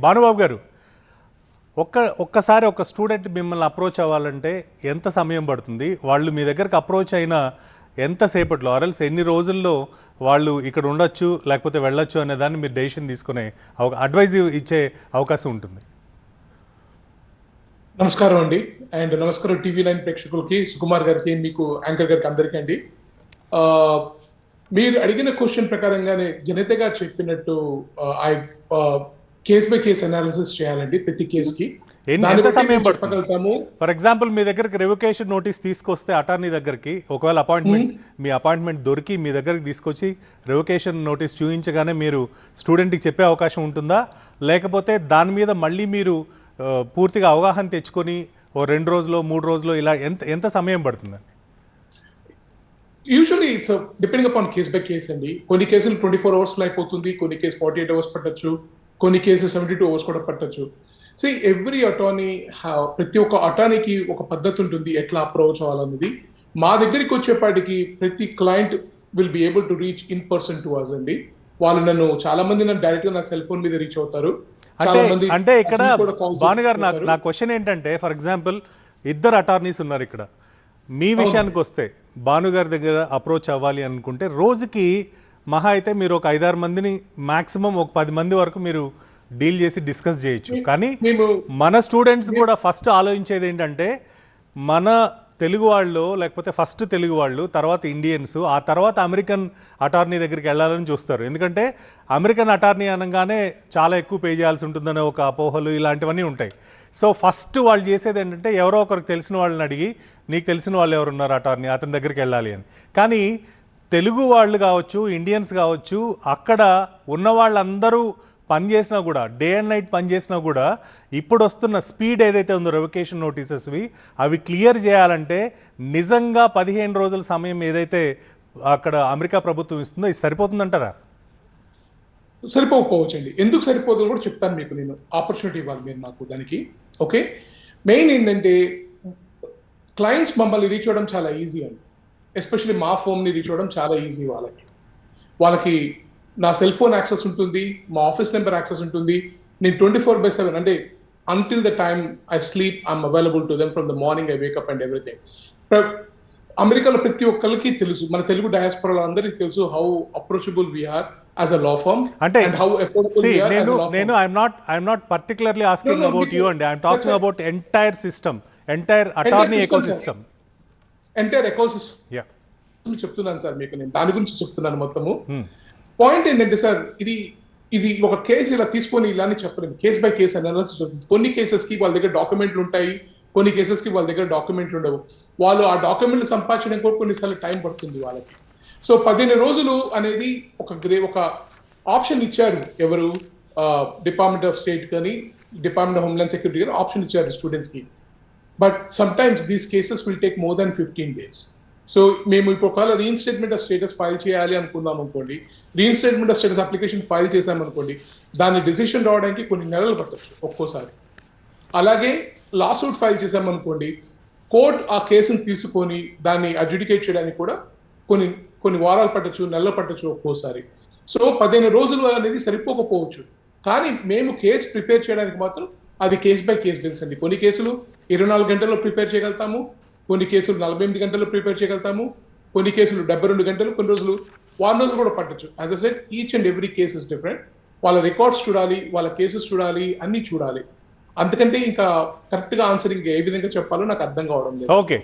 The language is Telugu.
భానుబాబు గారు, ఒక్కసారి ఒక స్టూడెంట్ మిమ్మల్ని అప్రోచ్ అవ్వాలంటే ఎంత సమయం పడుతుంది? వాళ్ళు మీ దగ్గరకు అప్రోచ్ అయిన ఎంతసేపట్లో, ఆర్ఎల్స్ ఎన్ని రోజుల్లో వాళ్ళు ఇక్కడ ఉండొచ్చు లేకపోతే వెళ్ళొచ్చు అనే దాన్ని మీరు డెసిషన్ తీసుకునే అడ్వైజ్ ఇచ్చే అవకాశం ఉంటుంది? నమస్కారం అండి. అండ్ నమస్కారం టీవీ9 ప్రేక్షకులకి, సుకుమార్ గారికి, మీకు యాంకర్ గారికి, అందరికీ అండి. మీరు అడిగిన క్వశ్చన్ ప్రకారంగానే జనిత గారు చెప్పినట్టు కేస్ బై కేస్ అనాలిసిస్ చేయాలండి ప్రతి కేసుకి. ఎంత సమయం పడుతుంది? ఫర్ ఎగ్జాంపుల్ మీ దగ్గరికి రెవొకేషన్ నోటీస్ తీసుకొస్తే అటార్నీ దగ్గరికి, ఒకవేళ మీ అపాయింట్మెంట్ దొరికి మీ దగ్గరికి తీసుకొచ్చి రెవొకేషన్ నోటీస్ చూపించగానే మీరు స్టూడెంట్కి చెప్పే అవకాశం ఉంటుందా, లేకపోతే దాని మీద మళ్ళీ మీరు పూర్తిగా అవగాహన తెచ్చుకొని ఓ 2 రోజులు 3 రోజులు ఇలా ఎంత సమయం పడుతుందండి? Usually it's depending upon case by case అండి. కొన్ని కేసులు 24 అవర్స్ అయిపోతుంది, కొన్ని కేసు 48 అవర్స్ పట్టచ్చు, కొన్ని కేసెస్ 72 అవర్స్ కూడా పట్టచ్చు. సో ఎవ్రీ అటార్నీ, ప్రతి ఒక్క అటార్నీకి ఒక పద్ధతి ఉంటుంది ఎట్లా అప్రోచ్ అవ్వాలన్నది. మా దగ్గరికి వచ్చేపాటికి ప్రతి client will be able to reach in person to us అండి. వాళ్ళు చాలా మంది నన్ను డైరెక్ట్గా నా సెల్ ఫోన్ మీద రీచ్ అవుతారు. అంటే ఇక్కడ భానుగారు, నా క్వశ్చన్ ఏంటంటే, ఫర్ ఎగ్జాంపుల్ 2 అటార్నీస్ ఉన్నారు ఇక్కడ. మీ విషయానికి వస్తే భానుగారి దగ్గర అప్రోచ్ అవ్వాలి అనుకుంటే రోజుకి మహా అయితే మీరు ఒక 5-6 మందిని, మాక్సిమం ఒక 10 మంది వరకు మీరు డీల్ చేసి డిస్కస్ చేయొచ్చు. కానీ మన స్టూడెంట్స్ కూడా ఫస్ట్ ఆలోచించేది ఏంటంటే, మన తెలుగు వాళ్ళు, లేకపోతే ఫస్ట్ తెలుగు వాళ్ళు, తర్వాత ఇండియన్స్, ఆ తర్వాత అమెరికన్ అటార్నీ దగ్గరికి వెళ్ళాలని చూస్తారు. ఎందుకంటే అమెరికన్ అటార్నీ అనగానే చాలా ఎక్కువ పే చేయాల్సి ఉంటుందనే ఒక అపోహలు ఇలాంటివన్నీ ఉంటాయి. సో ఫస్ట్ వాళ్ళు చేసేది ఏంటంటే, ఎవరో ఒకరికి తెలిసిన వాళ్ళని అడిగి, నీకు తెలిసిన వాళ్ళు ఎవరున్నారు అటార్నీ, అతని దగ్గరికి వెళ్ళాలి అని. కానీ తెలుగు వాళ్ళు కావచ్చు, ఇండియన్స్ కావచ్చు, అక్కడ ఉన్న వాళ్ళందరూ పనిచేసినా కూడా, డే అండ్ నైట్ పనిచేసినా కూడా, ఇప్పుడు వస్తున్న స్పీడ్ ఏదైతే ఉందో రెవొకేషన్ నోటీసెస్వి, అవి క్లియర్ చేయాలంటే నిజంగా 15 రోజుల సమయం ఏదైతే అక్కడ అమెరికా ప్రభుత్వం ఇస్తుందో ఇది సరిపోతుందంటారా? సరిపోకపోవచ్చండి. ఎందుకు సరిపోతుందో కూడా చెప్తాను మీకు. నేను ఆపర్చునిటీ ఇవ్వాలి మీరు నాకు దానికి. ఓకే, మెయిన్ ఏంటంటే క్లయింట్స్ మమ్మల్ని రీచ్ అవ్వడం చాలా ఈజీ అండి. ఎస్పెషల్లీ మా ఫోన్ని రీచ్ అవ్వడం చాలా ఈజీ. వాళ్ళకి నా సెల్ ఫోన్ యాక్సెస్ ఉంటుంది, మా ఆఫీస్ నెంబర్ యాక్సెస్ ఉంటుంది. నేను 24/7, అంటే until the time I sleep I'm available to them, from the morning I wake up and everything. అమెరికాలో ప్రతి ఒక్కరికి తెలుసు, మన తెలుగు డయాస్పోరాలో అందరికీ తెలుసు how approachable we are as a law firm, and how affordable we are as a law firm. I'm not particularly asking about you, and I'm talking about entire system, entire attorney ecosystem. Entire ecosystem చెప్తున్నాను సార్ మీకు. నేను దాని గురించి చెప్తున్నాను మొత్తము. పాయింట్ ఏంటంటే సార్, ఇది ఒక కేసు ఇలా తీసుకొని ఇలానే చెప్పలేదు. Case by case analysis. కొన్ని కేసెస్కి వాళ్ళ దగ్గర డాక్యుమెంట్లు ఉంటాయి, కొన్ని కేసెస్కి వాళ్ళ దగ్గర డాక్యుమెంట్లు ఉండవు. వాళ్ళు ఆ డాక్యుమెంట్లు సంపాదించడానికి కూడా కొన్నిసార్లు టైం పడుతుంది వాళ్ళకి. సో 15 రోజులు అనేది ఒక ఆప్షన్ ఇచ్చారు. ఎవరు? డిపార్ట్మెంట్ ఆఫ్ స్టేట్ కానీ, డిపార్ట్మెంట్ ఆఫ్ హోమ్లాండ్ సెక్యూరిటీ కానీ ఆప్షన్ ఇచ్చారు స్టూడెంట్స్కి. But sometimes these cases will take more than 15 days. So మేము ఇప్పుడు ఒకవేళ రీఇన్స్టేట్మెంట్ ఆఫ్ స్టేటస్ ఫైల్ చేయాలి అనుకుందాం అనుకోండి, reinstatement of status application file చేసామనుకోండి, దాని డిసిషన్ రావడానికి కొన్ని నెలలు పట్టచ్చు ఒక్కోసారి. అలాగే లాసూట్ ఫైల్ చేసామనుకోండి, కోర్ట్ ఆ కేసును తీసుకొని దాన్ని అడ్జుడికేట్ చేయడానికి కూడా కొన్ని వారాలు పట్టచ్చు, నెలలు పట్టచ్చు ఒక్కోసారి. సో 15 రోజులు అనేది సరిపోకపోవచ్చు. కానీ మేము కేసు ప్రిపేర్ చేయడానికి మాత్రం అది కేస్ బై కేస్ బేస్ అండి. కొన్ని కేసులు 24 గంటల్లో ప్రిపేర్ చేయగలుగుతాము, కొన్ని కేసులు 48 గంటల్లో ప్రిపేర్ చేయగలుగుతాము, కొన్ని కేసులు 72 గంటలు, కొన్ని రోజులు 1 రోజు కూడా పట్టచ్చు. As I said, each and every case is different. వాళ్ళ రికార్డ్స్ చూడాలి, వాళ్ళ కేసెస్ చూడాలి, అన్నీ చూడాలి. అంతకంటే ఇంకా కరెక్ట్గా ఆన్సర్ ఇంకా ఏ విధంగా చెప్పాలో నాకు అర్థం కావడం లేదు. ఓకే.